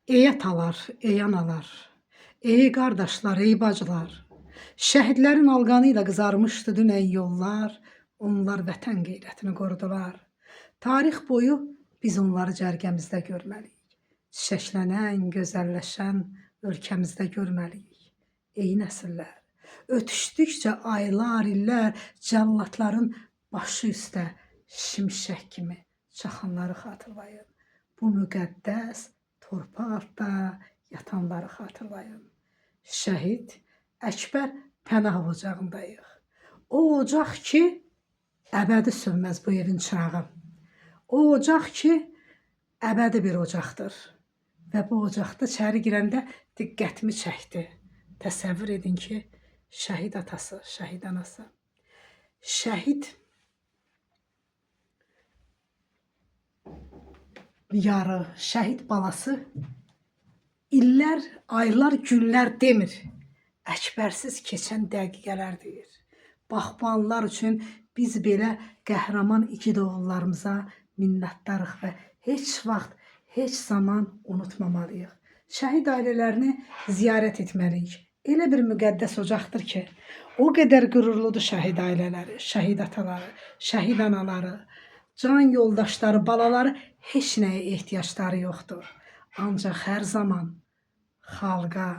Ey atalar, ey analar, ey qardaşlar, ey bacılar. Şəhidlərin alqanı ilə qızarmışdı dünən yollar, onlar vətən qeyrətini qorudular. Tarix boyu biz onları cərgəmizdə görməliyik. Çiçəklənən, gözəlləşən ölkəmizdə görməliyik. Ey nəsillər, ötüşdükcə aylar, illər cəllatların başı üstə şimşək kimi çaxanları xatırlayın. Bu müqəddəs torpaq altda yatanları xatırlayın. Şəhid Əkbər Pənahov ocağındayıq. O ocaq ki, əbədi sönməz bu evin çırağı. O ocaq ki, əbədi bir ocaqdır. Və bu ocaqda içəri girəndə diqqətimi çəkdi. Təsəvvür edin ki, şəhid atası, şəhid anası. Şəhid yarı, şəhid balası illər, aylar, günlər demir. Əkbərsiz keçən dəqiqələr deyir. Bax bu anlar üçün biz belə qəhrəman igid oğullarımıza minnətdarıq və heç vaxt, heç zaman unutmamalıyıq. Şəhid ailələrini ziyarət etməliyik. Elə bir müqəddəs ocaqdır ki, o qədər qürurludur şəhid ailələri, şəhid ataları, şəhid anaları, can yoldaşları, balaları heç nəyə ehtiyacları yoxdur. Ancaq hər zaman xalqa,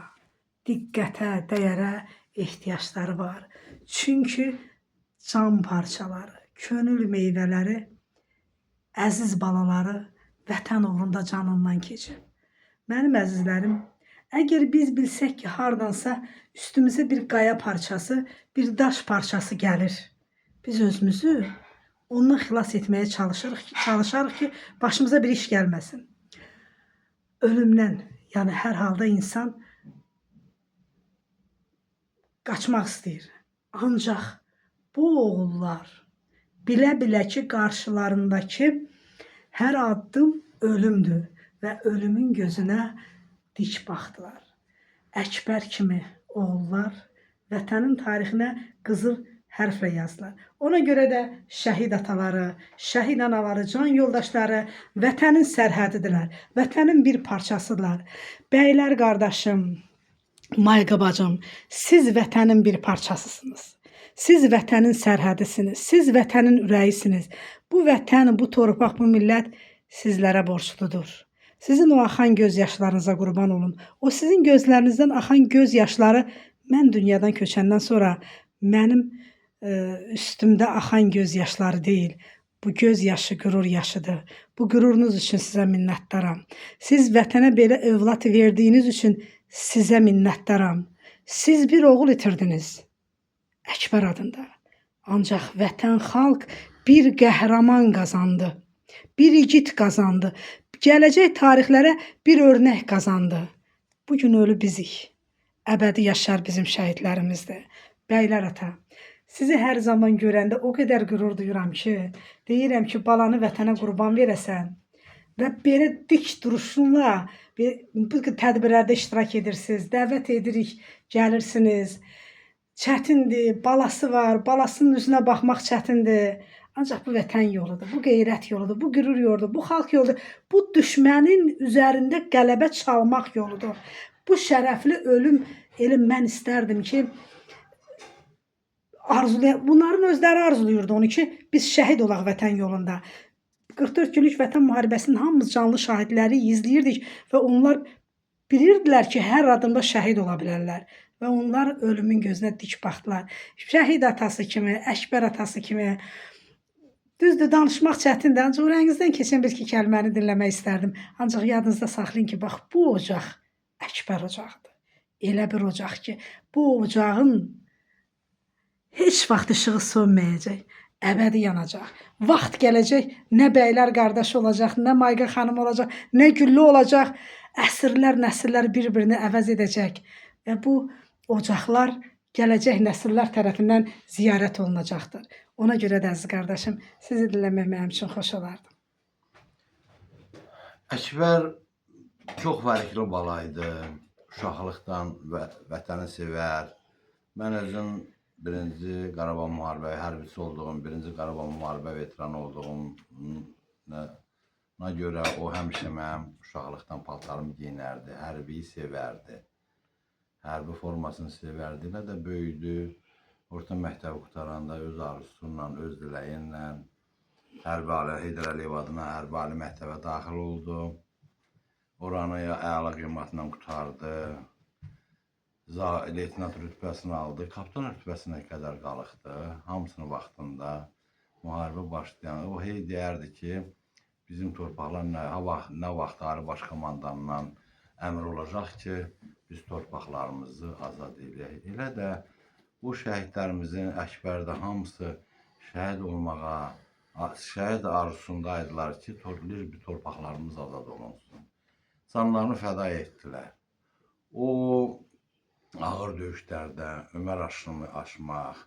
diqqətə, dəyərə ehtiyacları var. Çünki can parçaları, könül meyvələri, əziz balaları vətən uğrunda canından keçib. Mənim əzizlərim, əgər biz bilsək ki, hardansa üstümüzə bir qaya parçası, bir daş parçası gəlir, biz özümüzü ondan xilas etməyə çalışarıq ki, başımıza bir iş gəlməsin. Ölümdən, yəni hər halda insan qaçmaq istəyir. Ancaq bu oğullar bilə-bilə ki, qarşılarındakı hər addım ölümdür və ölümün gözünə dik baxdılar. Əkbər kimi oğullar vətənin tarixinə qızıl hərflə yazdılar. Ona görə də şəhid ataları, şəhid anaları, can yoldaşları vətənin sərhədidirlər, vətənin bir parçasıdırlar. Bəylər qardaşım, Mayqa bacım, siz vətənin bir parçasısınız. Siz vətənin sərhədisiniz, siz vətənin ürəyisiniz. Bu vətən, bu torpaq, bu millət sizlərə borcludur. Sizin o axan göz yaşlarınıza qurban olun. O sizin gözlərinizdən axan göz yaşları mən dünyadan köçəndən sonra mənim üstümdə axan göz yaşları deyil. Bu göz yaşı qürur yaşıdır. Bu qürurunuz üçün sizə minnətdaram. Siz vətənə belə övlad verdiyiniz üçün sizə minnətdaram. Siz bir oğul itirdiniz. Əkbər adında. Ancaq vətən, xalq bir qəhrəman qazandı. Bir igid qazandı. Gələcək tarixlərə bir örnək qazandı. Bugün ölü bizik. Əbədi yaşar bizim şəhidlərimizdir. Bəylər ata, sizi hər zaman görəndə o qədər qürur duyuram ki, deyirəm ki, balanı vətənə qurban verəsən və belə dik duruşunla bu tədbirlərdə iştirak edirsiniz, dəvət edirik, gəlirsiniz. Çətindir, balası var, balasının üzünə baxmaq çətindir. Ancaq bu vətən yoludur, bu qeyrət yoludur, bu qürur yoludur, bu xalq yoludur. Bu düşmənin üzərində qələbə çalmaq yoludur. Bu şərəfli ölüm elm mən istərdim ki, bunların özləri arzuluyurdu onu ki, biz şəhid olaq vətən yolunda. 44 günlük vətən müharibəsinin hamımız canlı şahidləri izləyirdik və onlar bilirdilər ki, hər adımda şəhid ola bilərlər və onlar ölümün gözünə dik baxdılar. Şəhid atası kimi, Əkbər atası kimi. Düzdür, danışmaq çətindir, ancaq ürəyinizdən keçən bir iki kəlməni dinləmək istərdim. Ancaq yadınızda saxlayın ki, bax bu ocaq Əkbər ocaqdır. Elə bir ocaq ki, bu ocağın heç vaxt işığı sönməyəcək. Əbədi yanacaq. Vaxt gələcək, nə bəylər qardaş olacaq, nə Mayqa xanım olacaq, nə Güllü olacaq. Əsrlər, nəsillər bir-birini əvəz edəcək. Və bu ocaqlar gələcək nəsillər tərəfindən ziyarət olunacaqdır. Ona görə də əziz qardaşım, sizi dinləmək mənim üçün xoş olardı. Əkbər çox fərqli bala idi. Uşaqlıqdan vətəni sevər. Mən özüm birinci Qarabağ müharibə hərbiçisi olduğum, birinci Qarabağ müharibə veteranı olduğum Ona görə o həmişə mənim uşaqlıqdan paltarımı geyinərdi, hərbiyi sevərdi. Hərbi formasını sevərdi. Elə də böyüdü. Orta məktəbi qutaranda öz arzusunla, öz diləyinlə Hərbi Ali Heydər Əliyev adına Hərbi Ali məktəbə daxil oldu. Oranı əla qiymətinlə qutardı. Leytenant rütbəsini aldı. Kapitan rütbəsinə qədər qalıqdı. Hamısını vaxtında müharibə başlayan. O hey deyərdi ki, bizim torpaqlar nə vaxt Ali Baş Komandandan əmr olacaq ki, biz torpaqlarımızı azad edək. Elə də bu şəhidlərimizin Əkbərdə hamısı şəhid olmağa, şəhid arzusundaydılar ki, bir torpaqlarımız azad olunsun. Canlarını fəda etdilər. O ağır döyüşlərdə Ömər aşını aşmaq,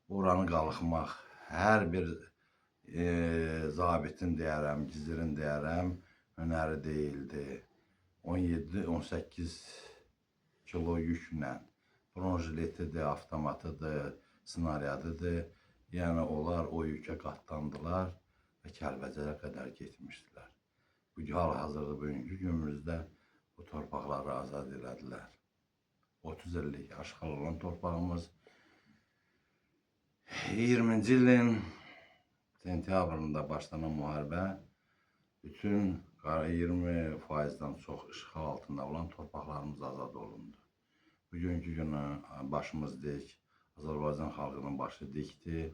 oranı qalxmaq, hər bir zabitin deyərəm, gizirin deyərəm, hünəri deyildi. 17-18 kilo yüklə, bronjiletidir, avtomatıdır, snaryadıdır. Yəni onlar o yükə qatlandılar və Kəlbəcərə qədər getmişdilər. Bu hal-hazırda bugünkü günümüzdə bu torpaqları azad elədilər. 30 illik aşğal olan torpağımız 20-ci ilin sentyabrında başlanan müharibə bütün 20%-dən çox işğal altında olan torpaqlarımız azad olundu. Bugünkü günü başımız dik, Azərbaycan xalqının başı dikdir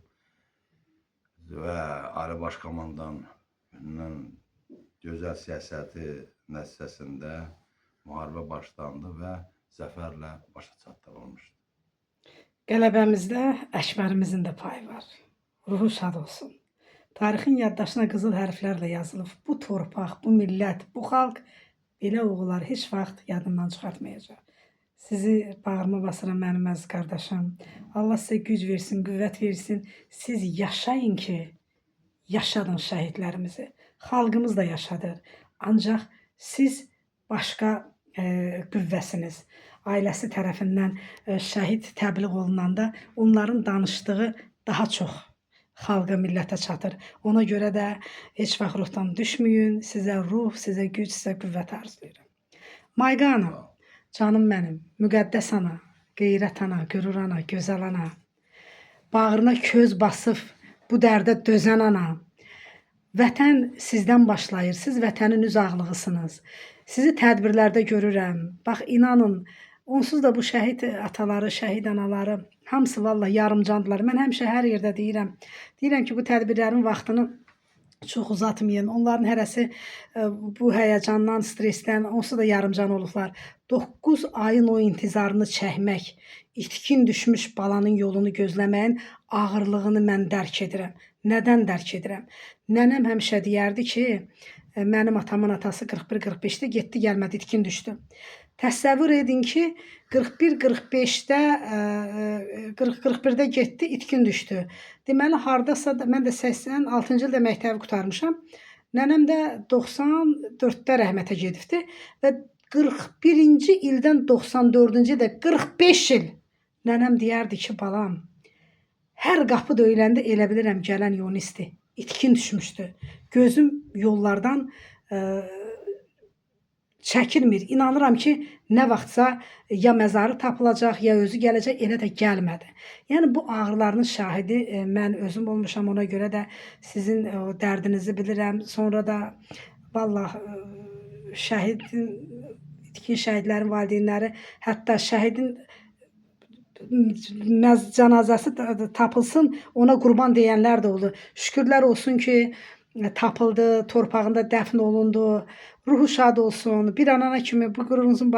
və Ali Baş Komandanın gözəl siyasəti nəticəsində müharibə başlandı və zəfərlə başa çatdırılmışdı. Qələbəmizdə Əkbərimizin də payı var. Ruhu şad olsun. Tarixin yaddaşına qızıl hərflərlə yazılıb. Bu torpaq, bu millət, bu xalq belə oğullar heç vaxt yadından çıxartmayacaq. Sizi bağrıma basıram mənim əziz qardaşım. Allah sizə güc versin, qüvvət versin. Siz yaşayın ki, yaşadın şəhidlərimizi. Xalqımız da yaşadır. Ancaq siz başqa qüvvəsiniz. Ailəsi tərəfindən şəhid təbliğ olunanda onların danışdığı daha çox xalqa, millətə çatır. Ona görə də heç vaxt ruhdan düşməyin. Sizə ruh, sizə güc, sizə qüvvət arzulayıram. Mayqa ana, canım mənim, müqəddəs ana, qeyrət ana, qürur ana, gözəl ana, bağrına köz basıb bu dərdə dözən ana. Vətən sizdən başlayır, siz vətənin üz ağlığısınız. Sizi tədbirlərdə görürəm. Bax, inanın, onsuz da bu şəhid ataları, şəhid anaları, hamısı vallahi yarımcandırlar. Mən həmişə hər yerdə deyirəm. Deyirəm ki, bu tədbirlərin vaxtını çox uzatmayın. Onların hərəsi bu həyəcandan, stressdən, onsuz da yarımcan olublar. 9 ayın o intizarını çəkmək, itkin düşmüş balanın yolunu gözləməyin ağırlığını mən dərk edirəm. Nədən dərk edirəm? Nənəm həmişə deyərdi ki, mənim atamın atası 41-45-də getdi, gəlmədi, itkin düşdü. Təsəvvür edin ki, 41-45-də, 40-41-də getdi, itkin düşdü. Deməli, hardasa da, mən də 86-cı ildə məktəbi qutarmışam. Nənəm də 94-də rəhmətə gedibdi və 41-ci ildən 94-cü ildə 45 il nənəm deyərdi ki, balam, hər qapı döyüləndə elə bilirəm gələn yonisti, itkin düşmüşdü. Gözüm yollardan çəkilmir. İnanıram ki, nə vaxtsa ya məzarı tapılacaq, ya özü gələcək, elə də gəlmədi. Yəni, bu ağrılarının şahidi mən özüm olmuşam, ona görə də sizin dərdinizi bilirəm. Sonra da, vallahi, itkin şəhidlərin valideynləri, hətta şəhidin cənazəsi tapılsın, ona qurban deyənlər də oldu. Şükürlər olsun ki, tapıldı, torpağında dəfn olundu. Ruhu şad olsun. Bir anana kimi bu qürurunuzun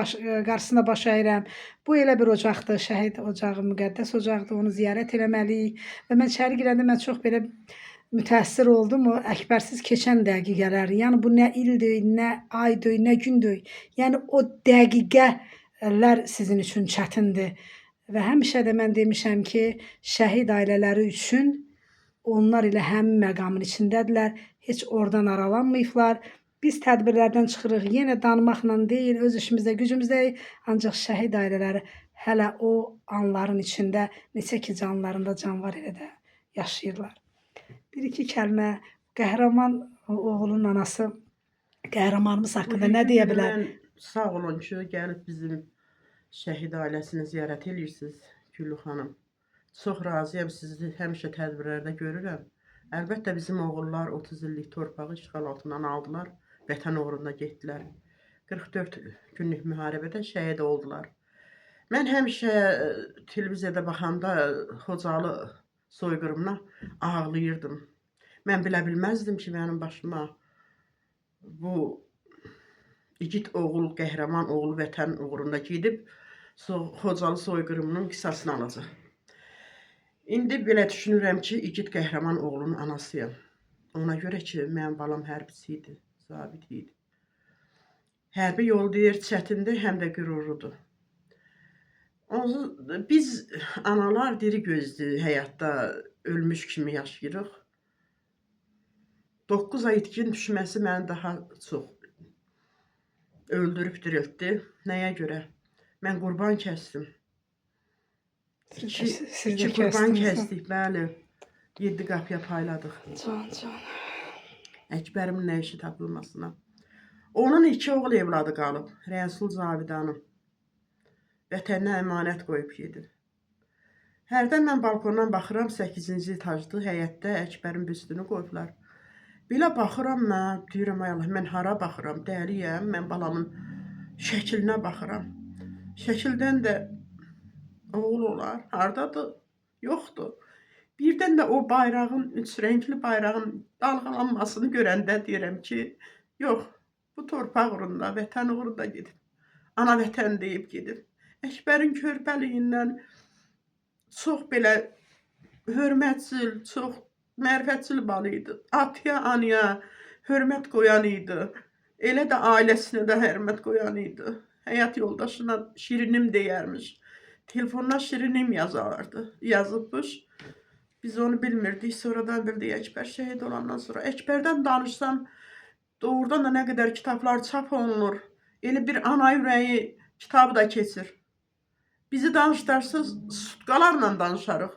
qarşısına baş əyirəm. Bu elə bir ocaqdır, şəhid ocağı, müqəddəs ocaqdır. Onu ziyarət eləməliyik. Və mən içəri girəndə mən çox belə mütəəssir oldum o Əkbərsiz keçən dəqiqələr. Yəni bu nə ildir, nə aydır, nə gündür. Yəni o dəqiqələr sizin üçün çətindir. Və həmişə də mən demişəm ki, şəhid ailələri üçün onlar ilə həmin məqamın içindədirlər. Heç oradan aralanmayıblar. Biz tədbirlərdən çıxırıq. Yenə danmaqla deyil, öz işimizdə, gücümüzdəyik. Ancaq şəhid ailələri hələ o anların içində neçə ki canlarında can var elə də yaşayırlar. Bir-iki kəlmə qəhrəman oğlunun anası Qəhrəmanımız Bu haqqında nə deyə bilər? Mən sağ olun ki, gəlib bizim şəhid ailəsini ziyarət edirsiniz Güllü xanım. Çox razıyam, sizi həmişə tədbirlərdə görürəm. Əlbəttə bizim oğullar 30 illik torpağı işğal altından aldılar, vətən uğrunda getdilər. 44 günlük müharibədə şəhid oldular. Mən həmişə televiziyada baxanda Xocalı soyqırımına ağlayırdım. Mən bilə bilməzdim ki, mənim başıma bu igid oğul, qəhrəman oğul vətən uğrunda gedib Xocalı soyqırımının qisasını alacaq. İndi belə düşünürəm ki, igid qəhrəman oğlunun anasıyam. Ona görə ki, mənim balam hərbiçi idi, zabit idi. Hərbi yol deyir, çətindir, həm də qürurludur. Biz analar diri gözdür, həyatda ölmüş kimi yaşayırıq. 9 ay itkin düşməsi məni daha çox öldürüb diriltdi. Nəyə görə? Mən qurban kəsdim. İki qurban kəsdik, bəli. 7 qapıya payladıq. Can. Əkbərimin nə işi tapılmasına. Onun 2 oğul evladı qalıb. Rəsul Cavidanım. Vətəninə əmanət qoyub gedib. Hərdən mən balkondan baxıram, 8-ci etajlı həyətdə Əkbərin büstünü qoyublar. Belə baxıram mən, deyirəm ay Allah, mən hara baxıram, dəliyəm, mən balamın şəklinə baxıram. Şəkildən də oğul olar, hardadır? Yoxdur. Birdən də o bayrağın, 3 rəngli bayrağın dalğalanmasını görəndə deyirəm ki, yox, bu torpaq uğrunda, vətən uğrunda gedib. Ana vətən deyib gedib. Əkbərin körpəliyindən çox belə hörmətçil, çox mərifətçil bal idi. Ataya, anaya hörmət qoyan idi. Elə də ailəsinə də hörmət qoyan idi. Həyat yoldaşına şirinim deyərmiş. Telefonuna şirinim yazıbmış. Biz onu bilmirdik. Sonradan bildik Əkbər şəhid olandan sonra. Əkbərdən danışsam, doğrudan da nə qədər kitablar çap olunur. Elə bir ana ürəyi kitabı da keçir. Bizi danışdırsız, sutqalarla danışarıq.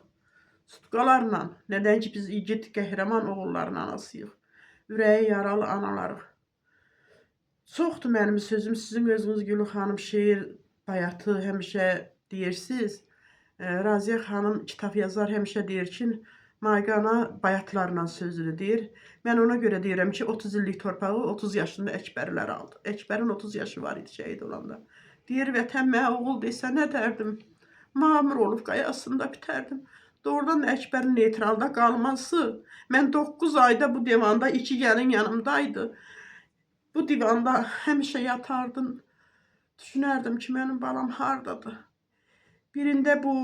Sutqalarla. Nədən ki, biz igid, qəhrəman oğulların anasıyıq. Ürəyi yaralı analarıq. Çoxdur mənim sözüm. Sizin özünüz Güllü xanım şeir, bayatı həmişə deyirsiniz. Raziyə xanım kitab yazar həmişə deyir ki, Mayqana bayatlarla sözünü deyir. Mən ona görə deyirəm ki, 30 illik torpağı 30 yaşında Əkbərlər aldı. Əkbərin 30 yaşı var idi şəhid olanda. Deyir, vətən mənə oğul desə nə dərdim? Mamur olub qayasında bitərdim. Doğrudan Əkbərin neytralda qalması. Mən 9 ayda bu divanda 2 gəlin yanımdaydı. Bu divanda həmişə yatardım. Düşünərdim ki, mənim balam hardadır? Birində bu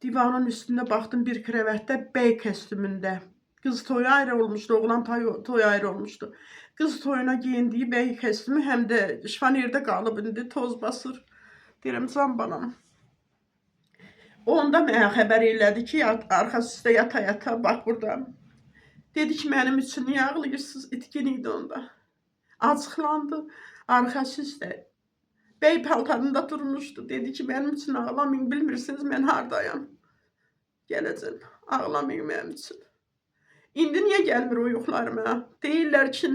divanın üstündə baxdım bir krevətdə bəy kostyumunda. Qız toyu ayrı olmuşdu, oğlan toyu ayrı olmuşdu. Qız toyuna giyindiyi bəy kostyumu həm də şifanerdə qalıb, indi toz basır. Deyirəm, can balam. Onda mənə xəbər elədi ki, arxası üstə yata-yata, bax burada. Dedi ki, mənim üçün niyə ağlayırsınız? İtkin idi onda. Acıqlandı, arxası üstə. Bəy paltarında durmuşdu. Dedi ki, mənim üçün ağlamayın, bilmirsiniz mən hardayam. Gələcəm, ağlamayın mənim üçün. İndi niyə gəlmir o yuxularıma? Deyirlər ki,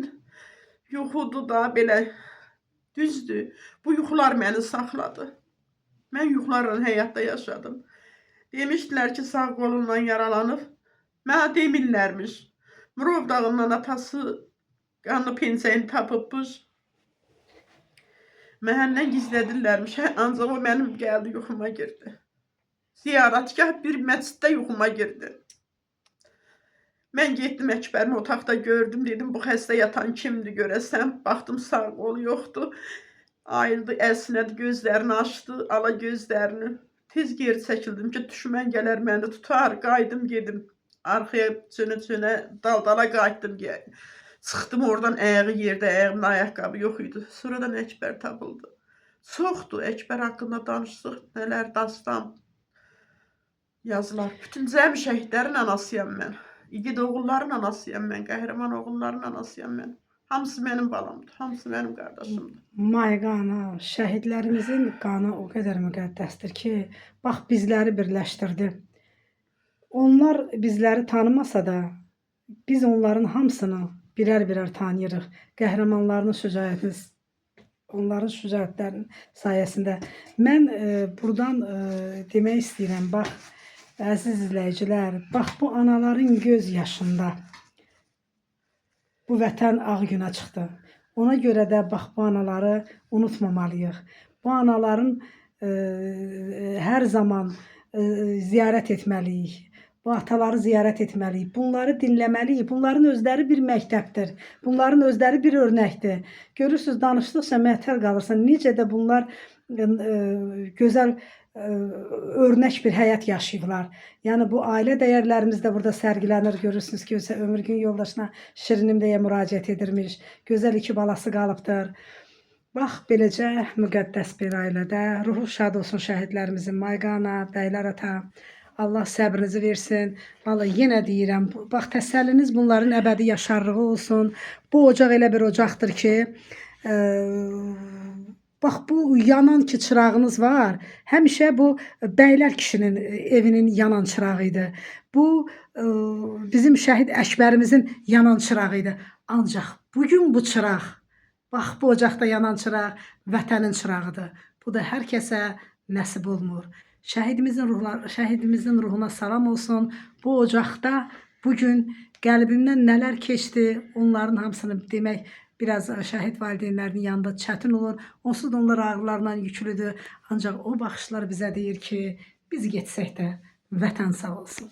yuxudur da belə. Düzdür, bu yuxular məni saxladı. Mən yuxularla həyatda yaşadım. Demişdilər ki, sağ qolundan yaralanıb. Mənə demirlərmiş. Murov dağından atası qanlı pencəyini tapıbmış. Məndən gizlədirlərmiş. Ancaq o mənim gəldi, yuxuma girdi. Ziyarətgah bir məsciddə yuxuma girdi. Mən getdim Əkbərin otaqda gördüm, dedim bu xəstə yatan kimdir görəsəm. Baxdım sağ qolu yoxdur. Ayıldı, əsnədi, gözlərini açdı, ala gözlərini. Tez geri çəkildim ki, düşmən gələr məni tutar, qaydım gedim. Arxaya çönə-çönə dal-dala qayıtdım. Çıxdım oradan ayağı yerdə, ayağımda ayaqqabı yox idi. Sonradan Əkbər tapıldı. Çoxdur, Əkbər haqqında danışsıq, nələr dastan yazılar. Bütün cəmi şəhidlərin anasıyam mən. İgid oğulların anasıyam mən, qəhrəman oğulların anasıyam mən. Hamısı mənim balamdır, hamısı mənim qardaşımdır. Mayqana, şəhidlərimizin qanı o qədər müqəddəsdir ki, bax bizləri birləşdirdi. Onlar bizləri tanımasa da, biz onların hamısını birər-birər tanıyırıq. Qəhrəmanlarının onların şücaətlərinin sayəsində. Mən buradan demək istəyirəm, bax, əziz izləyicilər, bax bu anaların göz yaşında bu vətən ağ günə çıxdı. Ona görə də bax bu anaları unutmamalıyıq. Bu anaların hər zaman ziyarət etməliyik. Bu ataları ziyarət etməliyik. Bunları dinləməliyik. Bunların özləri bir məktəbdir. Bunların özləri bir örnəkdir. Görürsünüz, danışdıqca məhtəl qalırsan. Necə də bunlar gözəl örnək bir həyat yaşayıblar. Yəni bu ailə dəyərlərimiz də burada sərgilənir. Görürsünüz ki, ömürgün yoldaşına Şirinim deyə müraciət edirmiş. Gözəl 2 balası qalıbdır. Bax, beləcə müqəddəs bir ailədə ruhu şad olsun şəhidlərimizin. Mayqana, Bəylər ata, Allah səbrinizi versin. Vallahi yenə deyirəm, bax təsəlliniz bunların əbədi yaşarlığı olsun. Bu ocaq elə bir ocaqdır ki, bax bu yanan ki çırağınız var, həmişə bu Bəylər kişinin evinin yanan çırağı idi. Bu bizim şəhid Əkbərimizin yanan çırağı idi. Ancaq bugün bu çıraq, bax bu ocaqda yanan çıraq vətənin çırağıdır. Bu da hər kəsə nəsib olmur. Şəhidimizin ruhuna salam olsun. Bu ocaqda bugün qəlbimdən nələr keçdi, onların hamısını demək biraz şəhid valideynlərinin yanında çətin olur. Onsuz da onlar ağrılarla yüklüdür. Ancaq o baxışlar bizə deyir ki, biz getsək də vətən sağ olsun.